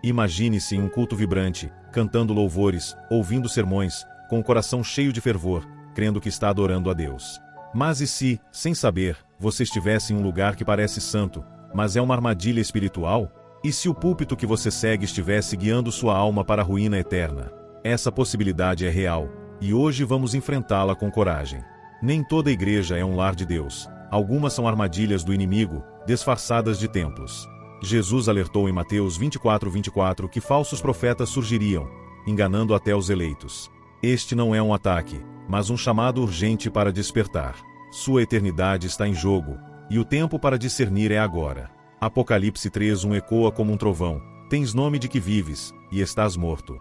Imagine-se em um culto vibrante, cantando louvores, ouvindo sermões, com o coração cheio de fervor, crendo que está adorando a Deus. Mas e se, sem saber, você estivesse em um lugar que parece santo, mas é uma armadilha espiritual? E se o púlpito que você segue estivesse guiando sua alma para a ruína eterna? Essa possibilidade é real, e hoje vamos enfrentá-la com coragem. Nem toda igreja é um lar de Deus. Algumas são armadilhas do inimigo, disfarçadas de templos. Jesus alertou em Mateus 24:24 que falsos profetas surgiriam, enganando até os eleitos. Este não é um ataque, mas um chamado urgente para despertar. Sua eternidade está em jogo, e o tempo para discernir é agora. Apocalipse 3:1 ecoa como um trovão: tens nome de que vives, e estás morto.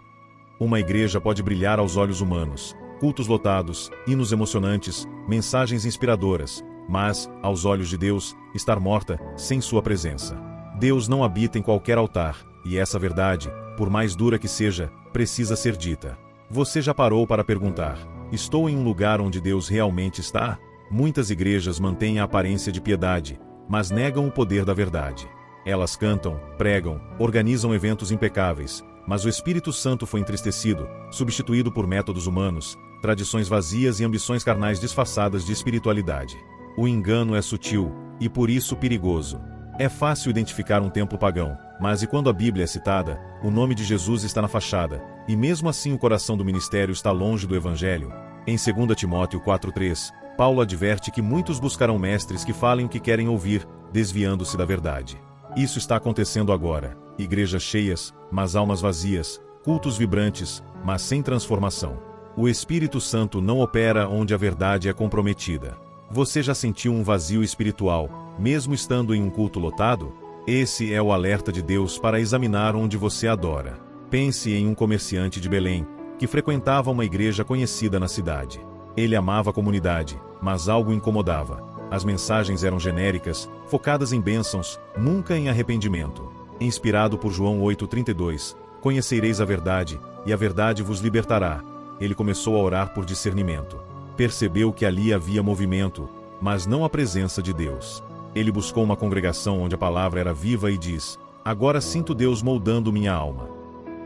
Uma igreja pode brilhar aos olhos humanos, cultos lotados, hinos emocionantes, mensagens inspiradoras, mas, aos olhos de Deus, estar morta, sem sua presença. Deus não habita em qualquer altar, e essa verdade, por mais dura que seja, precisa ser dita. Você já parou para perguntar: estou em um lugar onde Deus realmente está? Muitas igrejas mantêm a aparência de piedade, mas negam o poder da verdade. Elas cantam, pregam, organizam eventos impecáveis, mas o Espírito Santo foi entristecido, substituído por métodos humanos, tradições vazias e ambições carnais disfarçadas de espiritualidade. O engano é sutil, e por isso perigoso. É fácil identificar um templo pagão, mas e quando a Bíblia é citada, o nome de Jesus está na fachada, e mesmo assim o coração do ministério está longe do Evangelho? Em 2 Timóteo 4:3, Paulo adverte que muitos buscarão mestres que falem o que querem ouvir, desviando-se da verdade. Isso está acontecendo agora: igrejas cheias, mas almas vazias, cultos vibrantes, mas sem transformação. O Espírito Santo não opera onde a verdade é comprometida. Você já sentiu um vazio espiritual, mesmo estando em um culto lotado? Esse é o alerta de Deus para examinar onde você adora. Pense em um comerciante de Belém, que frequentava uma igreja conhecida na cidade. Ele amava a comunidade, mas algo incomodava. As mensagens eram genéricas, focadas em bênçãos, nunca em arrependimento. Inspirado por João 8:32, conhecereis a verdade, e a verdade vos libertará. Ele começou a orar por discernimento. Percebeu que ali havia movimento, mas não a presença de Deus. Ele buscou uma congregação onde a palavra era viva e diz: agora sinto Deus moldando minha alma.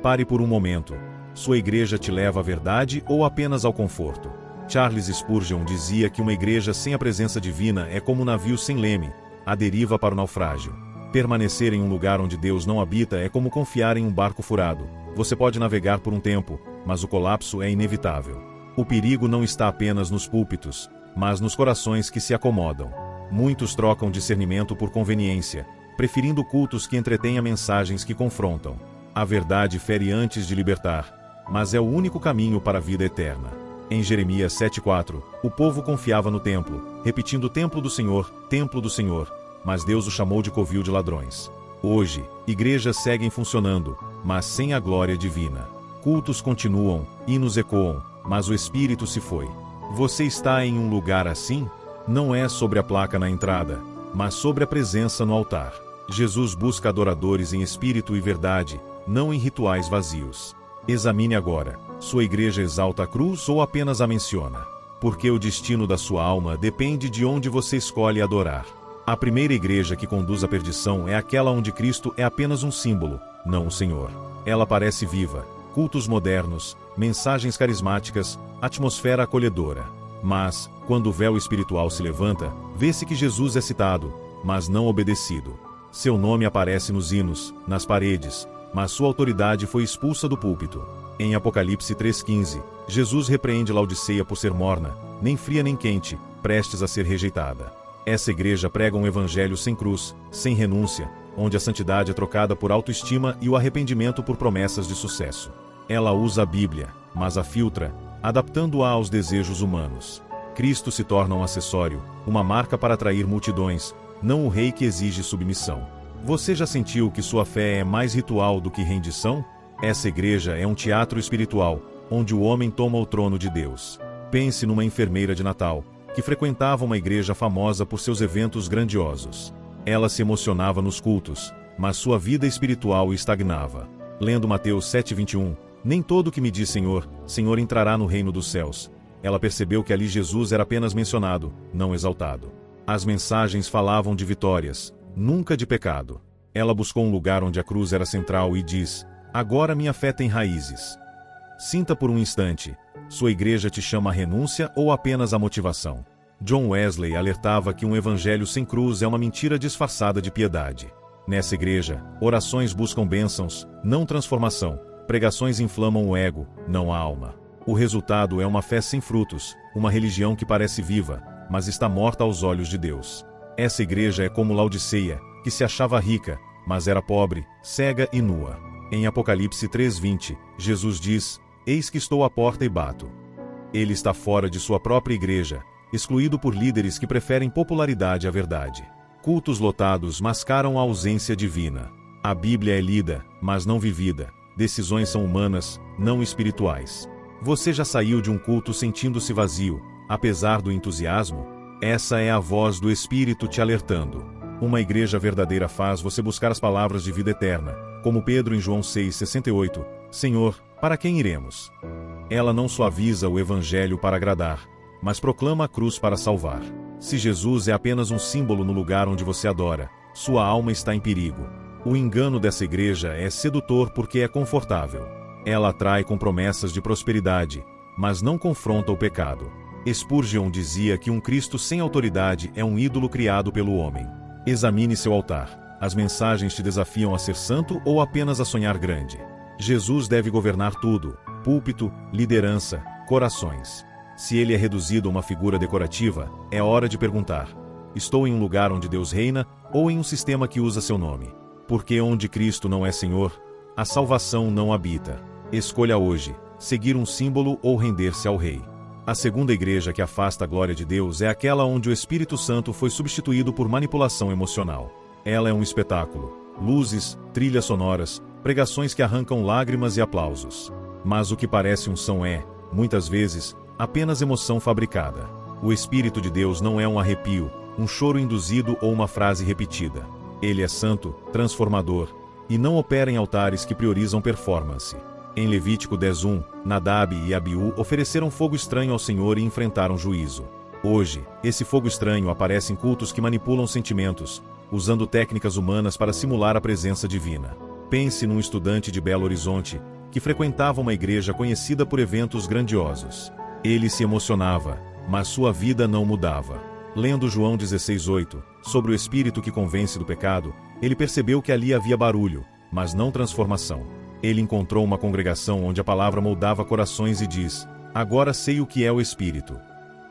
Pare por um momento. Sua igreja te leva à verdade ou apenas ao conforto? Charles Spurgeon dizia que uma igreja sem a presença divina é como um navio sem leme, à deriva para o naufrágio. Permanecer em um lugar onde Deus não habita é como confiar em um barco furado. Você pode navegar por um tempo, mas o colapso é inevitável. O perigo não está apenas nos púlpitos, mas nos corações que se acomodam. Muitos trocam discernimento por conveniência, preferindo cultos que entretenham mensagens que confrontam. A verdade fere antes de libertar, mas é o único caminho para a vida eterna. Em Jeremias 7:4, o povo confiava no templo, repetindo templo do Senhor, mas Deus o chamou de covil de ladrões. Hoje, igrejas seguem funcionando, mas sem a glória divina. Cultos continuam, hinos ecoam, mas o Espírito se foi. Você está em um lugar assim? Não é sobre a placa na entrada, mas sobre a presença no altar. Jesus busca adoradores em espírito e verdade, não em rituais vazios. Examine agora: sua igreja exalta a cruz ou apenas a menciona? Porque o destino da sua alma depende de onde você escolhe adorar. A primeira igreja que conduz à perdição é aquela onde Cristo é apenas um símbolo, não o Senhor. Ela parece viva, cultos modernos, mensagens carismáticas, atmosfera acolhedora. Mas, quando o véu espiritual se levanta, vê-se que Jesus é citado, mas não obedecido. Seu nome aparece nos hinos, nas paredes, mas sua autoridade foi expulsa do púlpito. Em Apocalipse 3:15, Jesus repreende Laodiceia por ser morna, nem fria nem quente, prestes a ser rejeitada. Essa igreja prega um evangelho sem cruz, sem renúncia, onde a santidade é trocada por autoestima e o arrependimento por promessas de sucesso. Ela usa a Bíblia, mas a filtra, adaptando-a aos desejos humanos. Cristo se torna um acessório, uma marca para atrair multidões, não o rei que exige submissão. Você já sentiu que sua fé é mais ritual do que rendição? Essa igreja é um teatro espiritual, onde o homem toma o trono de Deus. Pense numa enfermeira de Natal, que frequentava uma igreja famosa por seus eventos grandiosos. Ela se emocionava nos cultos, mas sua vida espiritual estagnava. Lendo Mateus 7:21, nem todo que me diz Senhor, Senhor entrará no reino dos céus. Ela percebeu que ali Jesus era apenas mencionado, não exaltado. As mensagens falavam de vitórias, nunca de pecado. Ela buscou um lugar onde a cruz era central e diz: agora minha fé tem raízes. Sinta por um instante, sua igreja te chama à renúncia ou apenas à motivação? John Wesley alertava que um evangelho sem cruz é uma mentira disfarçada de piedade. Nessa igreja, orações buscam bênçãos, não transformação. Pregações inflamam o ego, não a alma. O resultado é uma fé sem frutos, uma religião que parece viva, mas está morta aos olhos de Deus. Essa igreja é como Laodiceia, que se achava rica, mas era pobre, cega e nua. Em Apocalipse 3:20, Jesus diz: eis que estou à porta e bato. Ele está fora de sua própria igreja, excluído por líderes que preferem popularidade à verdade. Cultos lotados mascaram a ausência divina. A Bíblia é lida, mas não vivida. Decisões são humanas, não espirituais. Você já saiu de um culto sentindo-se vazio, apesar do entusiasmo? Essa é a voz do Espírito te alertando. Uma igreja verdadeira faz você buscar as palavras de vida eterna, como Pedro em João 6,68, Senhor, para quem iremos? Ela não suaviza o evangelho para agradar, mas proclama a cruz para salvar. Se Jesus é apenas um símbolo no lugar onde você adora, sua alma está em perigo. O engano dessa igreja é sedutor porque é confortável. Ela atrai com promessas de prosperidade, mas não confronta o pecado. Spurgeon dizia que um Cristo sem autoridade é um ídolo criado pelo homem. Examine seu altar. As mensagens te desafiam a ser santo ou apenas a sonhar grande? Jesus deve governar tudo: púlpito, liderança, corações. Se ele é reduzido a uma figura decorativa, é hora de perguntar: estou em um lugar onde Deus reina ou em um sistema que usa seu nome? Porque onde Cristo não é Senhor, a salvação não habita. Escolha hoje, seguir um símbolo ou render-se ao Rei. A segunda igreja que afasta a glória de Deus é aquela onde o Espírito Santo foi substituído por manipulação emocional. Ela é um espetáculo: luzes, trilhas sonoras, pregações que arrancam lágrimas e aplausos. Mas o que parece um som é, muitas vezes, apenas emoção fabricada. O Espírito de Deus não é um arrepio, um choro induzido ou uma frase repetida. Ele é santo, transformador, e não opera em altares que priorizam performance. Em Levítico 10:1, Nadab e Abiú ofereceram fogo estranho ao Senhor e enfrentaram juízo. Hoje, esse fogo estranho aparece em cultos que manipulam sentimentos, usando técnicas humanas para simular a presença divina. Pense num estudante de Belo Horizonte, que frequentava uma igreja conhecida por eventos grandiosos. Ele se emocionava, mas sua vida não mudava. Lendo João 16:8, sobre o espírito que convence do pecado, ele percebeu que ali havia barulho, mas não transformação. Ele encontrou uma congregação onde a palavra moldava corações e diz: agora sei o que é o Espírito.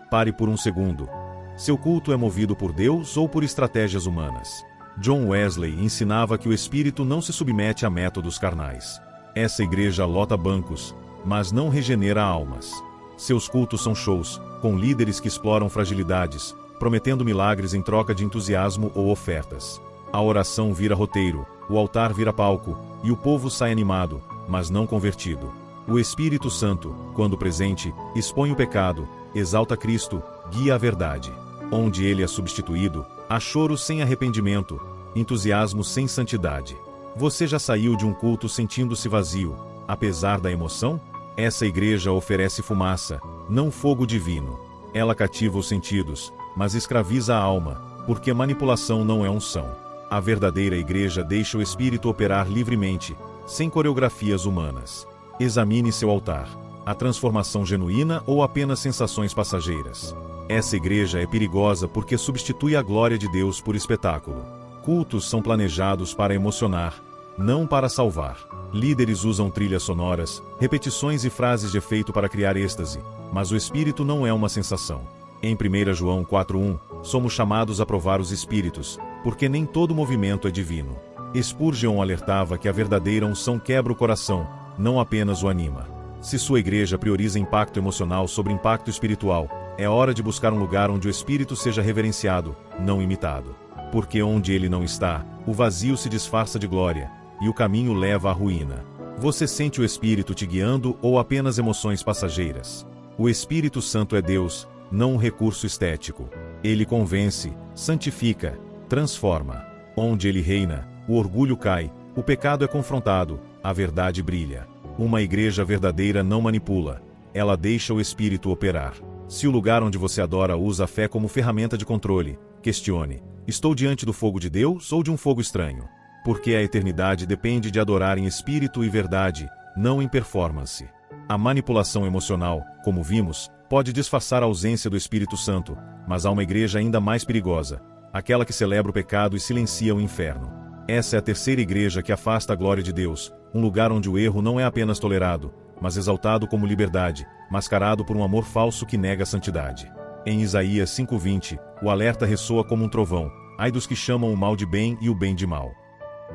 Pare por um segundo. Seu culto é movido por Deus ou por estratégias humanas? John Wesley ensinava que o Espírito não se submete a métodos carnais. Essa igreja lota bancos, mas não regenera almas. Seus cultos são shows, com líderes que exploram fragilidades, prometendo milagres em troca de entusiasmo ou ofertas. A oração vira roteiro, o altar vira palco, e o povo sai animado, mas não convertido. O Espírito Santo, quando presente, expõe o pecado, exalta Cristo, guia a verdade. Onde ele é substituído, há choro sem arrependimento, entusiasmo sem santidade. Você já saiu de um culto sentindo-se vazio, apesar da emoção? Essa igreja oferece fumaça, não fogo divino. Ela cativa os sentidos, mas escraviza a alma, porque manipulação não é unção. A verdadeira igreja deixa o Espírito operar livremente, sem coreografias humanas. Examine seu altar: a transformação genuína ou apenas sensações passageiras? Essa igreja é perigosa porque substitui a glória de Deus por espetáculo. Cultos são planejados para emocionar, não para salvar. Líderes usam trilhas sonoras, repetições e frases de efeito para criar êxtase, mas o Espírito não é uma sensação. Em 1 João 4:1, somos chamados a provar os espíritos, porque nem todo movimento é divino. Spurgeon alertava que a verdadeira unção quebra o coração, não apenas o anima. Se sua igreja prioriza impacto emocional sobre impacto espiritual, é hora de buscar um lugar onde o Espírito seja reverenciado, não imitado. Porque onde ele não está, o vazio se disfarça de glória, e o caminho leva à ruína. Você sente o Espírito te guiando ou apenas emoções passageiras? O Espírito Santo é Deus, não um recurso estético. Ele convence, santifica, transforma. Onde ele reina, o orgulho cai, o pecado é confrontado, a verdade brilha. Uma igreja verdadeira não manipula, ela deixa o Espírito operar. Se o lugar onde você adora usa a fé como ferramenta de controle, questione: estou diante do fogo de Deus ou de um fogo estranho? Porque a eternidade depende de adorar em espírito e verdade, não em performance. A manipulação emocional, como vimos, pode disfarçar a ausência do Espírito Santo, mas há uma igreja ainda mais perigosa, aquela que celebra o pecado e silencia o inferno. Essa é a terceira igreja que afasta a glória de Deus, um lugar onde o erro não é apenas tolerado, mas exaltado como liberdade, mascarado por um amor falso que nega a santidade. Em Isaías 5:20, o alerta ressoa como um trovão: ai dos que chamam o mal de bem e o bem de mal.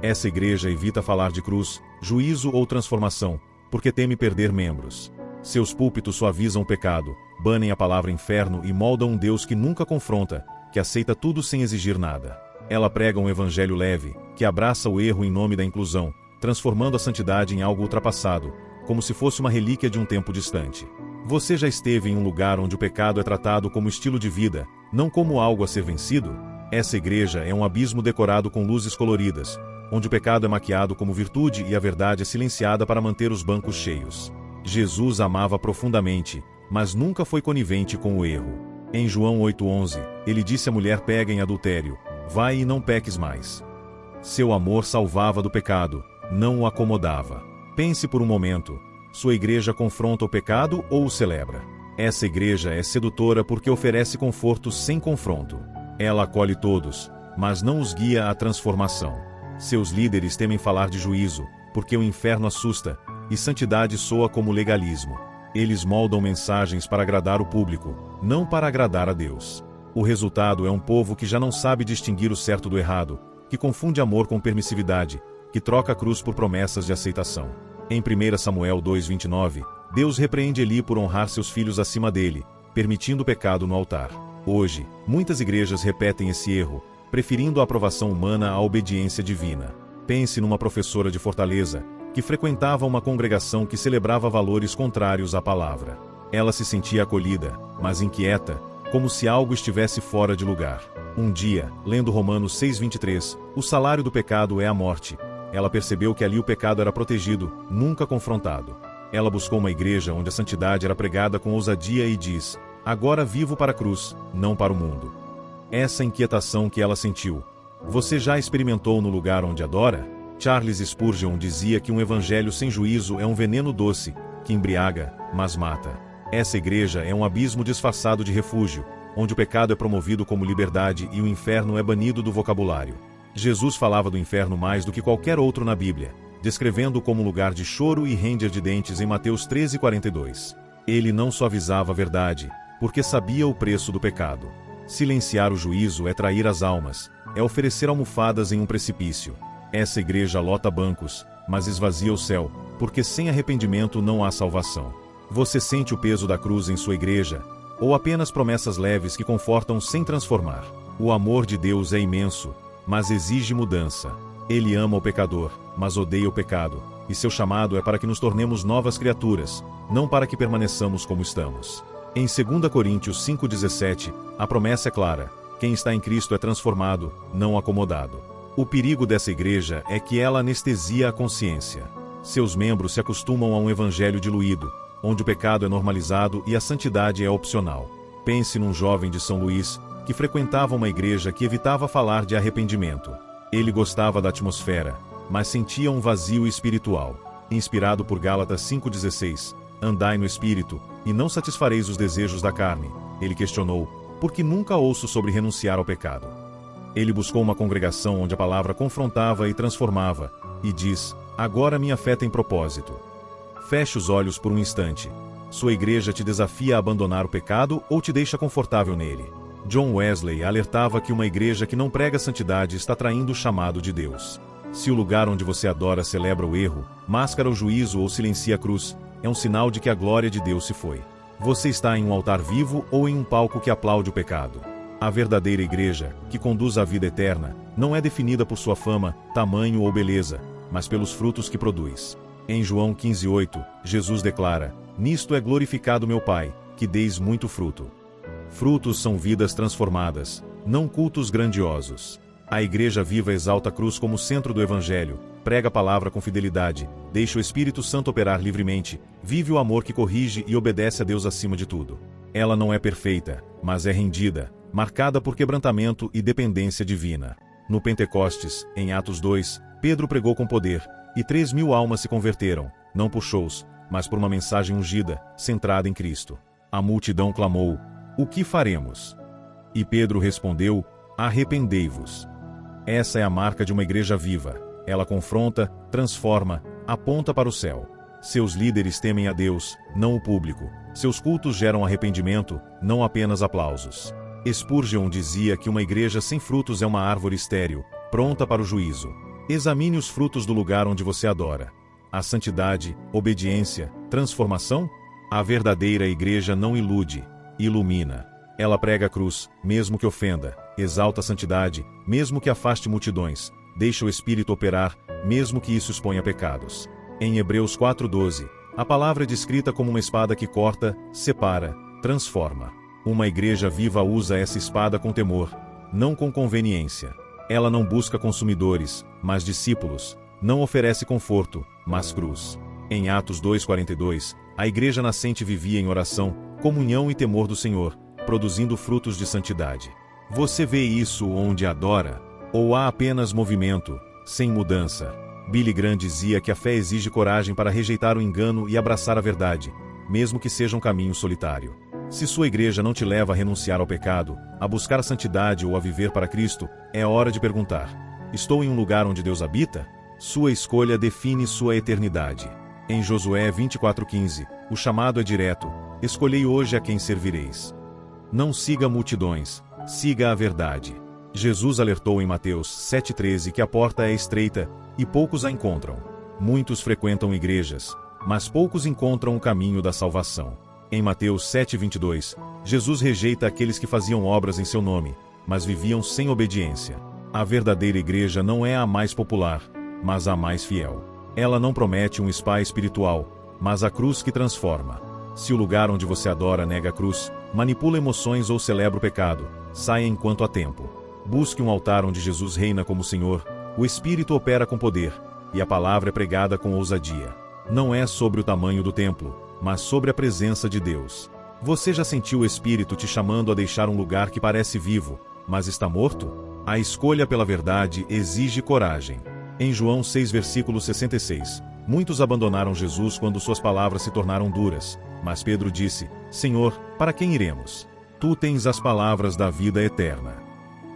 Essa igreja evita falar de cruz, juízo ou transformação, porque teme perder membros. Seus púlpitos suavizam o pecado, banem a palavra inferno e moldam um Deus que nunca confronta, que aceita tudo sem exigir nada. Ela prega um evangelho leve, que abraça o erro em nome da inclusão, transformando a santidade em algo ultrapassado, como se fosse uma relíquia de um tempo distante. Você já esteve em um lugar onde o pecado é tratado como estilo de vida, não como algo a ser vencido? Essa igreja é um abismo decorado com luzes coloridas, onde o pecado é maquiado como virtude e a verdade é silenciada para manter os bancos cheios. Jesus amava profundamente, mas nunca foi conivente com o erro. Em João 8:11, ele disse à mulher pega em adultério: vai e não peques mais. Seu amor salvava do pecado, não o acomodava. Pense por um momento, sua igreja confronta o pecado ou o celebra? Essa igreja é sedutora porque oferece conforto sem confronto. Ela acolhe todos, mas não os guia à transformação. Seus líderes temem falar de juízo, porque o inferno assusta, e santidade soa como legalismo. Eles moldam mensagens para agradar o público, não para agradar a Deus. O resultado é um povo que já não sabe distinguir o certo do errado, que confunde amor com permissividade, que troca a cruz por promessas de aceitação. Em 1 Samuel 2:29, Deus repreende Eli por honrar seus filhos acima dele, permitindo o pecado no altar. Hoje, muitas igrejas repetem esse erro, preferindo a aprovação humana à obediência divina. Pense numa professora de Fortaleza, que frequentava uma congregação que celebrava valores contrários à palavra. Ela se sentia acolhida, mas inquieta, como se algo estivesse fora de lugar. Um dia, lendo Romanos 6:23, o salário do pecado é a morte. Ela percebeu que ali o pecado era protegido, nunca confrontado. Ela buscou uma igreja onde a santidade era pregada com ousadia e diz: agora vivo para a cruz, não para o mundo. Essa inquietação que ela sentiu. Você já experimentou no lugar onde adora? Charles Spurgeon dizia que um evangelho sem juízo é um veneno doce, que embriaga, mas mata. Essa igreja é um abismo disfarçado de refúgio, onde o pecado é promovido como liberdade e o inferno é banido do vocabulário. Jesus falava do inferno mais do que qualquer outro na Bíblia, descrevendo-o como um lugar de choro e ranger de dentes em Mateus 13:42. Ele não suavizava a verdade, porque sabia o preço do pecado. Silenciar o juízo é trair as almas, é oferecer almofadas em um precipício. Essa igreja lota bancos, mas esvazia o céu, porque sem arrependimento não há salvação. Você sente o peso da cruz em sua igreja, ou apenas promessas leves que confortam sem transformar? O amor de Deus é imenso, mas exige mudança. Ele ama o pecador, mas odeia o pecado, e seu chamado é para que nos tornemos novas criaturas, não para que permaneçamos como estamos. Em 2 Coríntios 5:17, a promessa é clara: quem está em Cristo é transformado, não acomodado. O perigo dessa igreja é que ela anestesia a consciência. Seus membros se acostumam a um evangelho diluído, onde o pecado é normalizado e a santidade é opcional. Pense num jovem de São Luís, que frequentava uma igreja que evitava falar de arrependimento. Ele gostava da atmosfera, mas sentia um vazio espiritual. Inspirado por Gálatas 5:16, andai no espírito, e não satisfareis os desejos da carne, ele questionou: por que nunca ouço sobre renunciar ao pecado? Ele buscou uma congregação onde a palavra confrontava e transformava, e diz: agora minha fé tem propósito. Feche os olhos por um instante. Sua igreja te desafia a abandonar o pecado ou te deixa confortável nele? John Wesley alertava que uma igreja que não prega santidade está traindo o chamado de Deus. Se o lugar onde você adora celebra o erro, máscara o juízo ou silencia a cruz, é um sinal de que a glória de Deus se foi. Você está em um altar vivo ou em um palco que aplaude o pecado? A verdadeira igreja, que conduz à vida eterna, não é definida por sua fama, tamanho ou beleza, mas pelos frutos que produz. Em João 15:8, Jesus declara: nisto é glorificado meu Pai, que deis muito fruto. Frutos são vidas transformadas, não cultos grandiosos. A Igreja Viva exalta a cruz como centro do Evangelho, prega a palavra com fidelidade, deixa o Espírito Santo operar livremente, vive o amor que corrige e obedece a Deus acima de tudo. Ela não é perfeita, mas é rendida, marcada por quebrantamento e dependência divina. No Pentecostes, em Atos 2, Pedro pregou com poder, e 3.000 almas se converteram, não por shows, mas por uma mensagem ungida, centrada em Cristo. A multidão clamou: "O que faremos?" E Pedro respondeu: "Arrependei-vos." Essa é a marca de uma igreja viva. Ela confronta, transforma, aponta para o céu. Seus líderes temem a Deus, não o público. Seus cultos geram arrependimento, não apenas aplausos. Spurgeon dizia que uma igreja sem frutos é uma árvore estéril, pronta para o juízo. Examine os frutos do lugar onde você adora. A santidade, obediência, transformação? A verdadeira igreja não ilude, ilumina. Ela prega a cruz, mesmo que ofenda, exalta a santidade, mesmo que afaste multidões, deixa o Espírito operar, mesmo que isso exponha pecados. Em Hebreus 4:12, a palavra é descrita como uma espada que corta, separa, transforma. Uma igreja viva usa essa espada com temor, não com conveniência. Ela não busca consumidores, mas discípulos, não oferece conforto, mas cruz. Em Atos 2:42, a igreja nascente vivia em oração, comunhão e temor do Senhor, produzindo frutos de santidade. Você vê isso onde adora? Ou há apenas movimento, sem mudança? Billy Graham dizia que a fé exige coragem para rejeitar o engano e abraçar a verdade, mesmo que seja um caminho solitário. Se sua igreja não te leva a renunciar ao pecado, a buscar a santidade ou a viver para Cristo, é hora de perguntar: estou em um lugar onde Deus habita? Sua escolha define sua eternidade. Em Josué 24:15, o chamado é direto: escolhei hoje a quem servireis. Não siga multidões, siga a verdade. Jesus alertou em Mateus 7:13 que a porta é estreita, e poucos a encontram. Muitos frequentam igrejas, mas poucos encontram o caminho da salvação. Em Mateus 7:22, Jesus rejeita aqueles que faziam obras em seu nome, mas viviam sem obediência. A verdadeira igreja não é a mais popular, mas a mais fiel. Ela não promete um spa espiritual, mas a cruz que transforma. Se o lugar onde você adora nega a cruz, manipula emoções ou celebra o pecado, saia enquanto há tempo. Busque um altar onde Jesus reina como Senhor, o Espírito opera com poder, e a palavra é pregada com ousadia. Não é sobre o tamanho do templo, mas sobre a presença de Deus. Você já sentiu o Espírito te chamando a deixar um lugar que parece vivo, mas está morto? A escolha pela verdade exige coragem. Em João 6:66, muitos abandonaram Jesus quando suas palavras se tornaram duras, mas Pedro disse: Senhor, para quem iremos? Tu tens as palavras da vida eterna.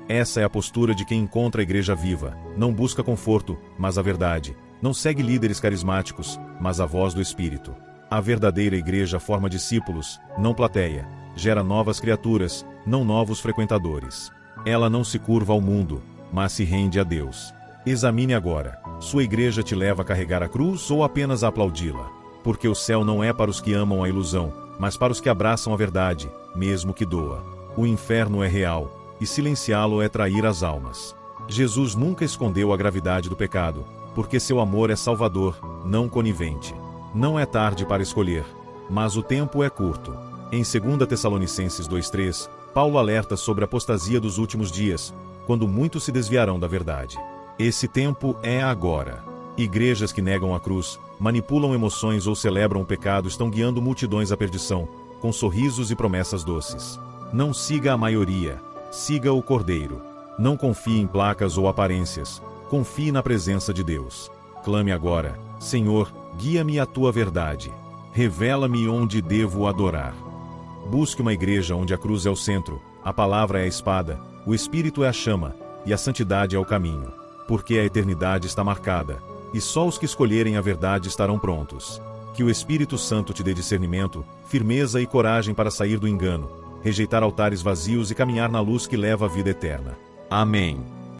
Essa é a postura de quem encontra a igreja viva, não busca conforto, mas a verdade, não segue líderes carismáticos, mas a voz do Espírito. A verdadeira igreja forma discípulos, não plateia, gera novas criaturas, não novos frequentadores. Ela não se curva ao mundo, mas se rende a Deus. Examine agora, sua igreja te leva a carregar a cruz ou apenas a aplaudi-la? Porque o céu não é para os que amam a ilusão, mas para os que abraçam a verdade, mesmo que doa. O inferno é real, e silenciá-lo é trair as almas. Jesus nunca escondeu a gravidade do pecado, porque seu amor é salvador, não conivente. Não é tarde para escolher, mas o tempo é curto. Em 2 Tessalonicenses 2:3, Paulo alerta sobre a apostasia dos últimos dias, quando muitos se desviarão da verdade. Esse tempo é agora. Igrejas que negam a cruz, manipulam emoções ou celebram o pecado estão guiando multidões à perdição, com sorrisos e promessas doces. Não siga a maioria, siga o Cordeiro. Não confie em placas ou aparências, confie na presença de Deus. Clame agora: Senhor, guia-me à tua verdade. Revela-me onde devo adorar. Busque uma igreja onde a cruz é o centro, a palavra é a espada, o Espírito é a chama, e a santidade é o caminho. Porque a eternidade está marcada, e só os que escolherem a verdade estarão prontos. Que o Espírito Santo te dê discernimento, firmeza e coragem para sair do engano, rejeitar altares vazios e caminhar na luz que leva à vida eterna. Amém.